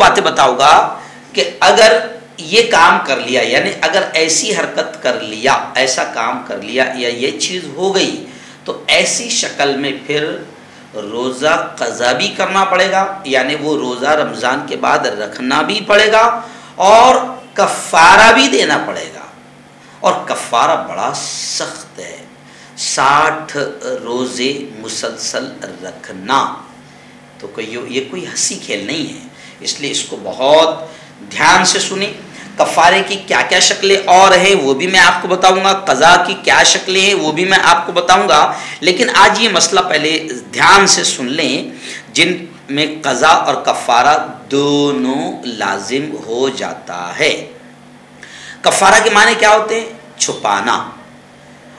باتیں بتاؤں گا کہ اگر یہ کام کر لیا، یعنی اگر ایسی حرکت کر لیا، ایسا کام کر لیا یا یہ چیز ہو گئی، تو ایسی شکل میں پھر روزہ قضا بھی کرنا پڑے گا، یعنی وہ روزہ رمضان کے بعد رکھنا بھی پڑے گا اور کفارہ بھی دینا پڑے گا، اور کفارہ بڑا سخت ہے، 60 روزے مسلسل رکھنا۔ تو یہ کوئی ہنسی کھیل نہیں ہے، اس لیے اس کو بہت دھیان سے سنیں۔ کفارے کی کیا کیا شکلیں اور ہیں وہ بھی میں آپ کو بتاؤں گا، قضا کی کیا شکلیں ہیں وہ بھی میں آپ کو بتاؤں گا، لیکن آج یہ مسئلہ پہلے دھیان سے سن لیں جن میں قضا اور کفارہ دونوں لازم ہو جاتا ہے۔ کفارہ کے معنی کیا ہوتے ہیں؟ چھپانا،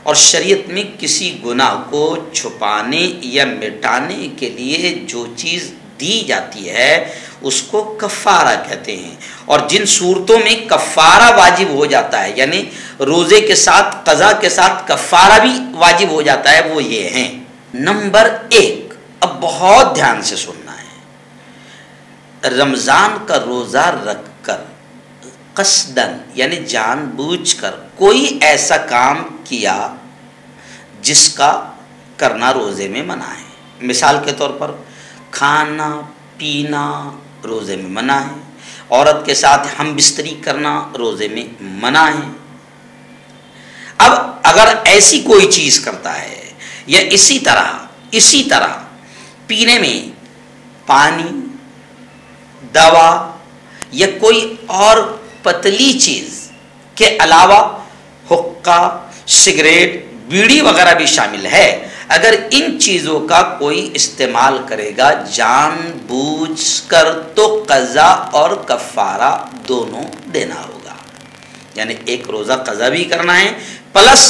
اور شریعت میں کسی گناہ کو چھپانے یا مٹانے کے لیے جو چیز دی جاتی ہے اس کو کفارہ کہتے ہیں، اور جن صورتوں میں کفارہ واجب ہو جاتا ہے، یعنی روزے کے ساتھ قضا کے ساتھ کفارہ بھی واجب ہو جاتا ہے، وہ یہ ہیں۔ نمبر 1، اب بہت دھیان سے سننا ہے، رمضان کا روزہ رکھ کر قصدن یعنی جان بوجھ کر کوئی ایسا کام کیا جس کا کرنا روزے میں منع ہے۔ مثال کے طور پر کھانا پینا روزے میں منع ہے، عورت کے ساتھ ہم بستری کرنا روزے میں منع ہے۔ اب اگر ایسی کوئی چیز کرتا ہے یا اسی طرح پینے میں پانی، دوا یا کوئی اور پتلی چیز کے علاوہ حقہ، سگریٹ، بیڑی وغیرہ بھی شامل ہے، اگر ان چیزوں کا کوئی استعمال کرے گا جان بوجھ کر تو قضا اور کفارہ دونوں دینا ہوگا، یعنی ایک روزہ قضا بھی کرنا ہے پلس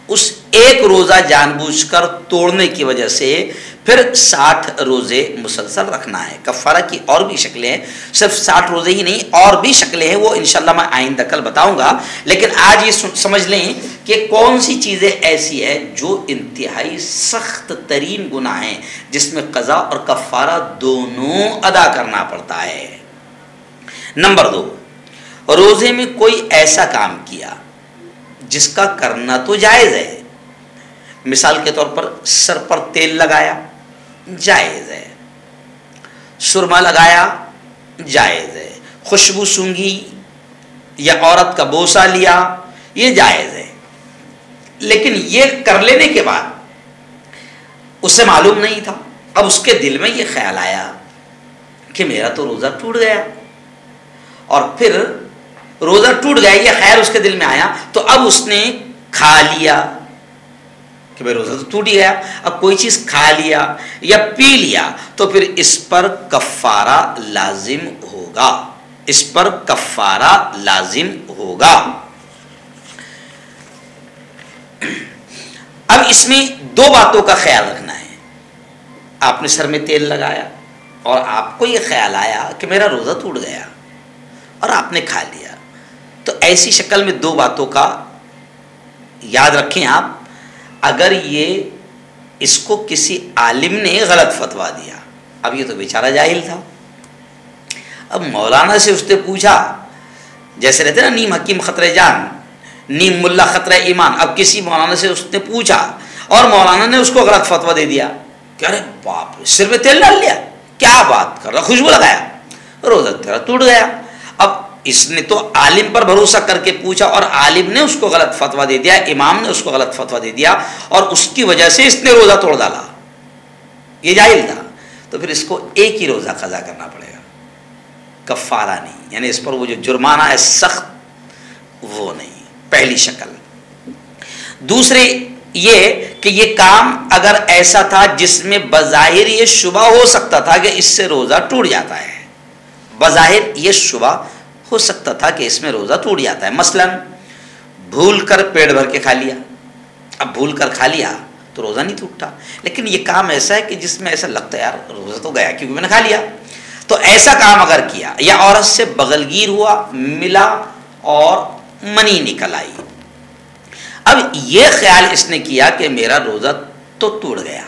اس ایک روزہ جان بوجھ کر توڑنے کی وجہ سے پھر 60 روزے مسلسل رکھنا ہے۔ کفارہ کی اور بھی شکلیں ہیں، صرف 60 روزے ہی نہیں اور بھی شکلیں ہیں، وہ انشاءاللہ میں آئندہ کل بتاؤں گا، لیکن آج یہ سمجھ لیں کہ کون سی چیزیں ایسی ہیں جو انتہائی سخت ترین گناہ ہیں جس میں قضا اور کفارہ دونوں ادا کرنا پڑتا ہے۔ نمبر 2، روزے میں کوئی ایسا کام کیا جس کا کرنا تو جائز ہے، مثال کے طور پر سر پر تیل لگایا جائز ہے، سرما لگایا جائز ہے، خوشبو سونگھی یا عورت کا بوسہ لیا یہ جائز ہے، لیکن یہ کر لینے کے بعد اسے معلوم نہیں تھا، اب اس کے دل میں یہ خیال آیا کہ میرا تو روزہ ٹوٹ گیا، اور پھر روزہ ٹوٹ گیا یہ خیال اس کے دل میں آیا تو اب اس نے کھا لیا کہ بھئی روزہ تو ٹوٹ گیا، اب کوئی چیز کھا لیا یا پی لیا تو پھر اس پر کفارہ لازم ہوگا، اس پر کفارہ لازم ہوگا۔ اب اس میں 2 باتوں کا خیال رکھنا ہے، آپ نے سر میں تیل لگایا اور آپ کو یہ خیال آیا کہ میرا روزہ ٹوٹ گیا اور آپ نے کھا لیا، تو ایسی شکل میں 2 باتوں کا یاد رکھیں آپ۔ اگر یہ اس کو کسی عالم نے غلط فتویٰ دیا، اب یہ تو بیچارہ جاہل تھا، اب مولانا سے اس نے پوچھا، جیسے رہتے نا نیم حکیم خطرہ جان، نیم ملا خطرہ ایمان، اب کسی مولانا سے اس نے پوچھا اور مولانا نے اس کو غلط فتویٰ دے دیا کہ ارے باپ رے سر میں تیل ڈال لیا، کیا بات کر رہا، خوشبو لگایا، روزہ تیرا ٹوٹ گیا۔ اب اس نے تو عالم پر بھروسہ کر کے پوچھا اور عالم نے اس کو غلط فتویٰ دے دیا، امام نے اس کو غلط فتویٰ دے دیا اور اس کی وجہ سے اس نے روزہ توڑ ڈالا، یہ جاہل تھا، تو پھر اس کو ایک ہی روزہ قضا کرنا پڑے گا، کفارہ نہیں، یعنی اس پر وہ جو جرمانہ ہے سخت وہ نہیں، پہلی شکل۔ دوسرے یہ کہ یہ کام اگر ایسا تھا جس میں بظاہر یہ شبہ ہو سکتا تھا کہ اس سے روزہ ٹوٹ جاتا ہے، بظاہر یہ شبہ ہو سکتا تھا کہ اس میں روزہ ٹوٹ جاتا ہے، مثلا بھول کر پیٹ بھر کے کھا لیا، اب بھول کر کھا لیا تو روزہ نہیں ٹوٹتا، لیکن یہ کام ایسا ہے کہ جس میں ایسا لگتا ہے یار روزہ تو گیا کیونکہ میں نے کھا لیا، تو ایسا کام اگر کیا، یا عورت سے بغلگیر ہوا، ملا اور منی نکل آئی، اب یہ خیال اس نے کیا کہ میرا روزہ تو ٹوٹ گیا،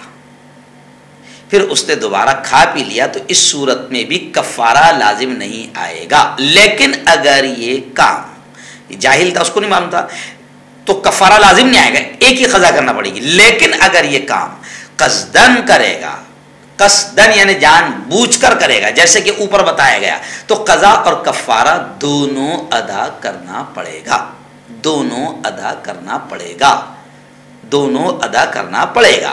پھر اس نے دوبارہ کھا پی لیا تو اس صورت میں بھی کفارہ لازم نہیں آئے گا. لیکن اگر یہ کام جاہل تھا، اس کو نہیں معلوم تھا، تو کفارہ لازم نہیں آئے گا، ایک ہی قضا کرنا پڑے گی. لیکن اگر یہ کام قصدن کرے گا، قصدن یعنی جان بوجھ کر کرے گا، جیسے کہ اوپر بتایا گیا، تو قضا اور کفارہ دونوں ادا کرنا پڑے گا، دونوں ادا کرنا پڑے گا، دونوں ادا کرنا پڑے گا.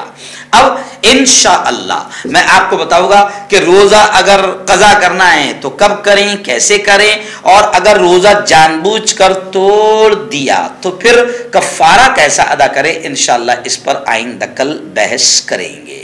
اب انشاءاللہ میں آپ کو بتاؤں گا کہ روزہ اگر قضا کرنا ہے تو کب کریں، کیسے کریں، اور اگر روزہ جان بوجھ کر توڑ دیا تو پھر کفارہ کیسا ادا کریں. انشاءاللہ اس پر آئندہ کل بحث کریں گے.